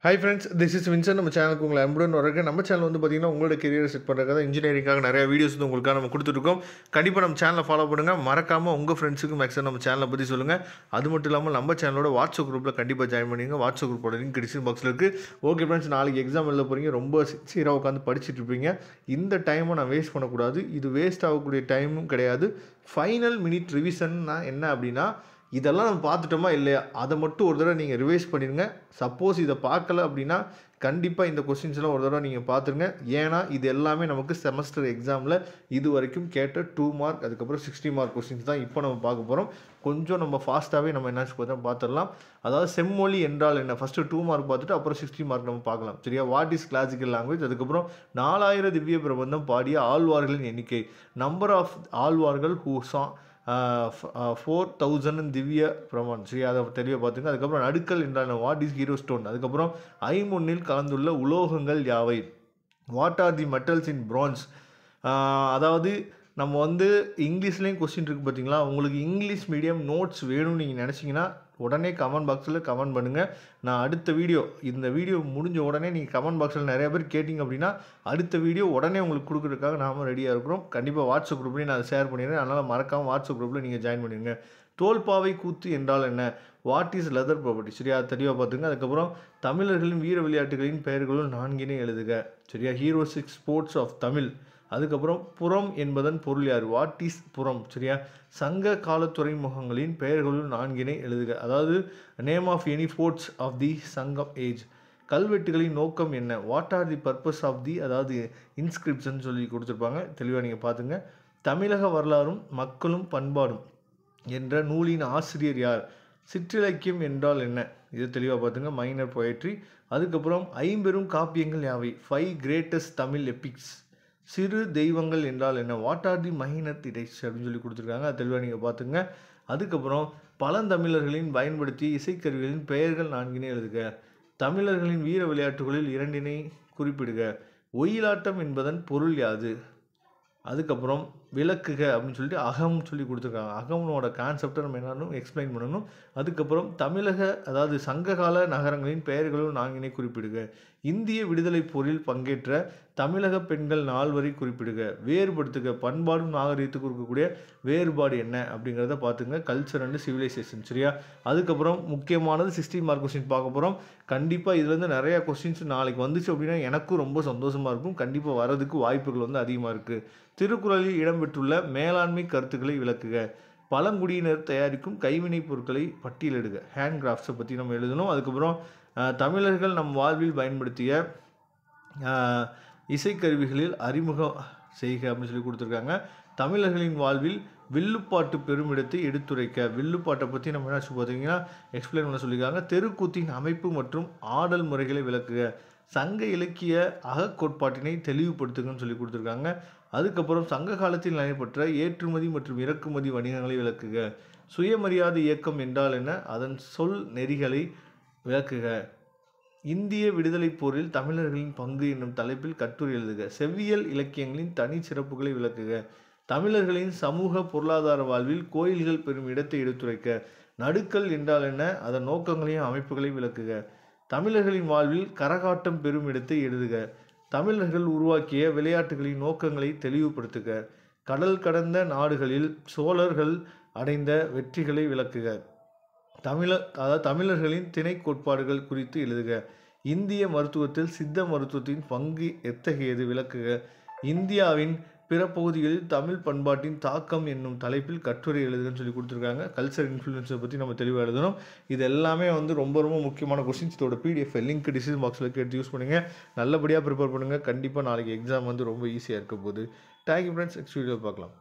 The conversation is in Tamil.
Hi friends, this is Vincent. நம்ம சேனலுக்கு உங்களை அன்புடன் வரவேற்கிறேன். நம்ம சேனல் வந்து பார்த்தீங்கன்னா உங்களோட கெரியரை செட் பண்ணுறதுக்காக இன்ஜினியரிங்காக நிறைய வீடியோஸ் வந்து உங்களுக்காக நம்ம கொடுத்துருக்கோம். கண்டிப்பாக நம்ம சேனலை ஃபாலோ பண்ணுங்கள். மறக்காமல் உங்கள் ஃப்ரெண்ட்ஸுக்கு மேக்ஸிமம் நம்ம சேனலை பற்றி சொல்லுங்கள். அது மட்டும் இல்லாமல் நம்ம சேனலோட வாட்ஸ்அப் குரூப்பில் கண்டிப்பாக ஜாயின் பண்ணிங்க. வாட்ஸ்அப் குரூப்போட லிங்க் டிஸ்கிரிப்ஷன் பாக்ஸில் இருக்குது. ஓகே ஃப்ரெண்ட்ஸ், நாளைக்கு எக்ஸாம் எழுத போகிறீங்க. ரொம்ப சீராக உட்காந்து படிச்சுட்டு இருப்பீங்க. இந்த டைமை நான் வேஸ்ட் பண்ணக்கூடாது. இது வேஸ்ட் ஆகக்கூடிய டைமும் கிடையாது. ஃபைனல் மினிட் ரிவிஷன்னா என்ன அப்படின்னா, இதெல்லாம் நம்ம பார்த்துட்டோமா இல்லையா, அதை மட்டும் ஒரு தடவை நீங்கள் ரிவைஸ் பண்ணிடுங்க. சப்போஸ் இதை பார்க்கல அப்படின்னா கண்டிப்பாக இந்த கொஸ்டின்ஸ்லாம் ஒரு தடவை நீங்கள் பார்த்துருங்க. ஏன்னா இது எல்லாமே நமக்கு செமஸ்டர் எக்ஸாமில் இது வரைக்கும் கேட்ட 2 மார்க் அதுக்கப்புறம் 60 மார்க் கொஸ்டின்ஸ் தான் இப்போ நம்ம பார்க்க போகிறோம். கொஞ்சம் நம்ம ஃபாஸ்ட்டாகவே நம்ம என்னாச்சு பார்த்துடலாம். அதாவது செம்மொழி என்றால் என்ன, ஃபஸ்ட்டு 2 மார்க் பார்த்துட்டு அப்புறம் 60 மார்க் நம்ம பார்க்கலாம். சரியா? வாட் இஸ் கிளாசிக்கல் லாங்குவேஜ், அதுக்கப்புறம் 4000 திவ்ய பிரபந்தம் பாடிய ஆழ்வார்களின் எண்ணிக்கை, நம்பர் ஆஃப் ஆழ்வார்கள் ஹூ சா 4000 திவ்ய பிரமான். சரி, அதை தெளிவாக பார்த்துங்க. அதுக்கப்புறம் நடுக்கல் என்றால் வாட் இஸ் ஹீரோ ஸ்டோன், அதுக்கப்புறம் ஐம்பொன்னில் கலந்துள்ள உலோகங்கள் யாவை, what are the metals in France. அதாவது நம்ம வந்து இங்கிலீஷ்லேயும் கொஸ்டின் இருக்குது பார்த்தீங்களா. உங்களுக்கு இங்கிலீஷ் மீடியம் நோட்ஸ் வேணும்னு நீங்கள் நினச்சிங்கன்னா உடனே கமெண்ட் பாக்ஸில் கமெண்ட் பண்ணுங்கள். நான் அடுத்த வீடியோ, இந்த வீடியோ முடிஞ்ச உடனே நீங்கள் கமெண்ட் பாக்ஸில் நிறைய பேர் கேட்டிங்க அப்படின்னா அடுத்த வீடியோ உடனே உங்களுக்கு கொடுக்குறதுக்காக நாம ரெடியாக இருக்கிறோம். கண்டிப்பாக வாட்ஸ்அப் குரூப்லேயும் நான் ஷேர் பண்ணிடுறேன். அதனால் மறக்காமல் வாட்ஸ்அப் குரூப்பில் நீங்கள் ஜாயின் பண்ணிடுங்க. தோல்பாவை கூத்து என்றால் என்ன, வாட் இஸ் லெதர் ப்ராப்பர்ட்டி. சரியா? தெளிவாக பார்த்துங்க. அதுக்கப்புறம் தமிழர்களின் வீர விளையாட்டுகளின் பெயர்களும் 4 எழுதுக. சரியா? ஹீரோசிக் ஸ்போர்ட்ஸ் ஆஃப் தமிழ். அதுக்கப்புறம் புறம் என்பதன் பொருள் யார், வாட் இஸ் புறம். சரியா? சங்க கால துறைமுகங்களின் பெயர்களுள் 4 எழுதுக. அதாவது name of any forts of the Sangam age. கல்வெட்டுகளின் நோக்கம் என்ன, what are the purpose of the, அதாவது இன்ஸ்கிரிப்ஷன் சொல்லி கொடுத்துருப்பாங்க. தெளிவாக நீங்கள் பார்த்துங்க. தமிழக வரலாறும் மக்களும் பண்பாடும் என்ற நூலின் ஆசிரியர் யார், சிற்றிலக்கியம் என்றால் என்ன, இது தெளிவாக பார்த்துங்க. Minor poetry. அதுக்கப்புறம் ஐம்பெரும் காப்பியங்கள் யாவை, 5 கிரேட்டஸ்ட் தமிழ் எபிக்ஸ். சிறு தெய்வங்கள் என்றால் என்ன, வாட் ஆர் தி மைனர் திடைஸ் அப்படின்னு சொல்லி கொடுத்துருக்காங்க. அது தெளிவாக நீங்கள் பார்த்துங்க. அதுக்கப்புறம் பழந்தமிழர்களின் பயன்படுத்திய இசைக்கருவிகளின் பெயர்கள் 4 எழுதுக. தமிழர்களின் வீர விளையாட்டுகளில் 2 குறிப்பிடுக. ஒயிலாட்டம் என்பதன் பொருள் யாது. அதுக்கப்புறம் விளக்குக அப்படின்னு சொல்லிட்டு அகம் சொல்லி கொடுத்துருக்காங்க. அகமனோட கான்செப்டை நம்ம என்னன்னு எக்ஸ்பிளைன் பண்ணணும். அதுக்கப்புறம் தமிழக, அதாவது சங்ககால நகரங்களின் பெயர்களும் 4 குறிப்பிடுக. இந்திய விடுதலை போரில் பங்கேற்ற தமிழக பெண்கள் 4 குறிப்பிடுக. வேறுபடுத்துக. பண்பாடும் நாகரீகத்துக்கு இருக்கக்கூடிய வேறுபாடு என்ன அப்படிங்கிறத பார்த்துங்க. Culture and civilisation. சரியா? அதுக்கப்புறம் முக்கியமானது 60 மார்க் கொஸ்டின் பார்க்க போகிறோம். கண்டிப்பாக இதுலேருந்து நிறையா கொஸ்டின்ஸ் நாளைக்கு வந்துச்சு அப்படின்னா எனக்கும் ரொம்ப சந்தோஷமாக இருக்கும். கண்டிப்பாக வரதுக்கு வாய்ப்புகள் வந்து அதிகமாக இருக்குது. திருக்குறளில் இடம்பெற்றுள்ள மேலாண்மை கருத்துக்களை விளக்குக. பழங்குடியினர் தயாரிக்கும் கைவினைப் பொருட்களை பட்டியலிடுக. ஹேண்ட் கிராஃப்ட்ஸை பற்றி நம்ம எழுதணும். அதுக்கப்புறம் தமிழர்கள் நம் வாழ்வில் பயன்படுத்திய இசைக்கருவிகளில் அறிமுகம் செய்க அப்படின்னு சொல்லி கொடுத்துருக்காங்க. தமிழர்களின் வாழ்வில் வில்லுப்பாட்டு பெருமிடத்தை எடுத்துரைக்க. வில்லுப்பாட்டை பற்றி நம்ம என்ன பார்த்தீங்கன்னா எக்ஸ்பிளைன் பண்ண சொல்லியிருக்காங்க. தெருக்கூத்தின் அமைப்பு மற்றும் ஆடல் முறைகளை விளக்குக. சங்க இலக்கிய அகக்கோட்பாட்டினை தெளிவுபடுத்துங்கன்னு சொல்லி கொடுத்துருக்காங்க. அதுக்கப்புறம் சங்க காலத்தில் நடைபெற்ற ஏற்றுமதி மற்றும் இறக்குமதி வணிகங்களை விளக்குக. சுயமரியாதை இயக்கம் என்றால் என்ன, அதன் சொல் நெறிகளை விளக்குக. இந்திய விடுதலை போரில் தமிழர்களின் பங்கு என்னும் தலைப்பில் கட்டுரை எழுதுக. செவ்வியல் இலக்கியங்களின் தனி சிறப்புகளை விளக்குக. தமிழர்களின் சமூக பொருளாதார வாழ்வில் கோயில்கள் பெறும் இடத்தை எடுத்துரைக்க. நடுக்கல் என்றால் என்ன, அதன் நோக்கங்களையும் அமைப்புகளையும் விளக்குக. தமிழர்களின் வாழ்வில் கரகாட்டம் பெறும் இடத்தை எழுதுக. தமிழர்கள் உருவாக்கிய விளையாட்டுகளின் நோக்கங்களை தெளிவுபடுத்துக. கடல் கடந்த நாடுகளில் சோழர்கள் அடைந்த வெற்றிகளை விளக்குக. தமிழர்களின் திணை கோட்பாடுகள் குறித்து எழுதுக. இந்திய மருத்துவத்தில் சித்த மருத்துவத்தின் பங்கு எத்தகையது விளக்குக. இந்தியாவின் பிற பகுதிகளில் தமிழ் பண்பாட்டின் தாக்கம் என்னும் தலைப்பில் கட்டுரை எழுதுன்னு சொல்லி கொடுத்துருக்காங்க. கல்ச்சர் இன்ஃப்ளூயன்ஸை பற்றி நம்ம தெளிவாக எழுதணும். இது எல்லாமே வந்து ரொம்ப ரொம்ப முக்கியமான கொஸ்டின்ஸ். இதோட பிடிஎஃப் லிங்க் டிஸ்கிரிப்ஷன் பாக்ஸில் எடுத்து யூஸ் பண்ணுங்கள். நல்லபடியாக ப்ரிப்பேர் பண்ணுங்கள். கண்டிப்பாக நாளைக்கு எக்ஸாம் வந்து ரொம்ப ஈஸியாக இருக்க போகுது. Thank you friends. நெக்ஸ்ட் வீடியோ பார்க்கலாம்.